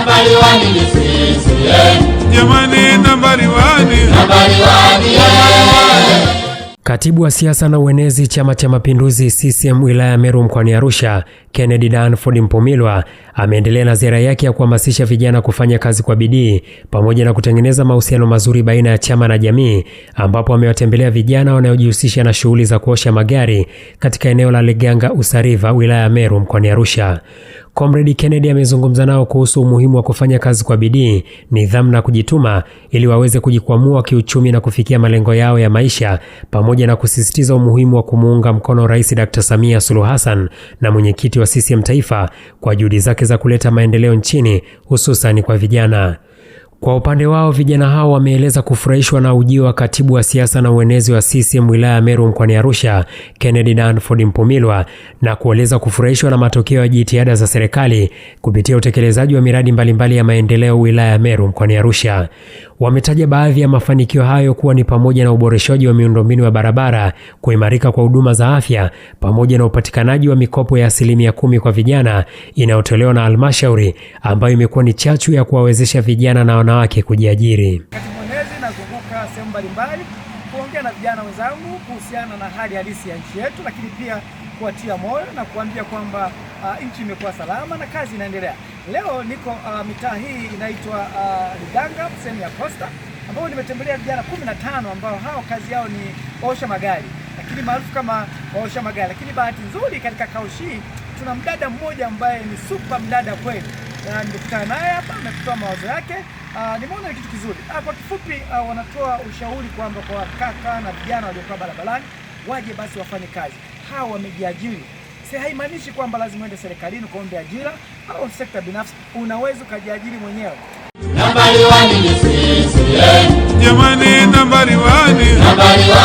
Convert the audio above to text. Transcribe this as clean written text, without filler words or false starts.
Nambari 1 ni CCM. Jamani, nambari 1. Nambari 1. Katibu wa siasa na uenezi Chama cha Mapinduzi CCM wilaya Meru mkoani Arusha, Kennedy Danford Mpumilwa ameendelea na ziara yake ya kuhamasisha vijana kufanya kazi kwa bidii pamoja na kutengeneza mahusiano mazuri baina ya chama na jamii, ambapo amewatembelea vijana wanaojihusisha na shughuli za kuosha magari katika eneo la Leganga Usariva wilaya Meru mkoani Arusha. Comrade Kennedy amezungumza nao kuhusu umuhimu wa kufanya kazi kwa bidii, nidhamu na kujituma ili waweze kujikwamua kiuchumi na kufikia malengo yao ya maisha, pamoja na kusisitiza umuhimu wa kumuunga mkono Rais Dr. Samia Suluhu Hassan na mwenyekiti wa CCM Taifa kwa juhudi zake za kuleta maendeleo nchini, hususan kwa vijana. Kwa upande wao, vijana hao wameeleza kufurahishwa na ujio wa katibu wa siasa na uenezi wa CCM wilaya Meru mkoani Arusha, Kennedy Danford Mpumilwa, na kueleza kufurahishwa na matokeo ya jitihada za serikali kupitia utekelezaji wa miradi mbalimbali ya maendeleo wilaya Meru mkoani Arusha. Wametaja baadhi ya mafanikio hayo kuwa ni pamoja na uboreshaji wa miundombinu ya barabara, kuimarika kwa huduma za afya, pamoja na upatikanaji wa mikopo ya 10% kwa vijana inayotolewa na halmashauri, ambayo imekuwa ni chachu ya kuwawezesha vijana na wanawake kujiajiri. Katibu mwenezi nazunguka sehemu mbalimbali kuongea na vijana wenzangu kuhusiana na hali halisi ya nchi yetu, lakini pia kuwatia moyo na kuambia kwamba nchi imekuwa salama na kazi inaendelea. Leo niko mitaa hii inaitwa Leganga sehemu ya Costa, ambao nimetembelea vijana 15 ambao hao kazi yao ni waosha magari, lakini maarufu kama waosha magari. Lakini bahati nzuri katika kaushi tuna mdada mmoja ambaye ni super mdada kweli, na nimekutana naye hapa, ametoa mawazo yake. Nimeona ni kitu kizuri. Kwa kifupi, wanatoa ushauri kwamba kwa kaka na vijana waliokuwa barabarani waje basi wafanye kazi. Hao wamejiajiri. Haimaanishi kwamba lazima uende serikalini kuombe ajira au sekta binafsi, unaweza kujiajiri mwenyewe. Nambari 1 ni CCM. Jamani, nambari 1. Nambari 1.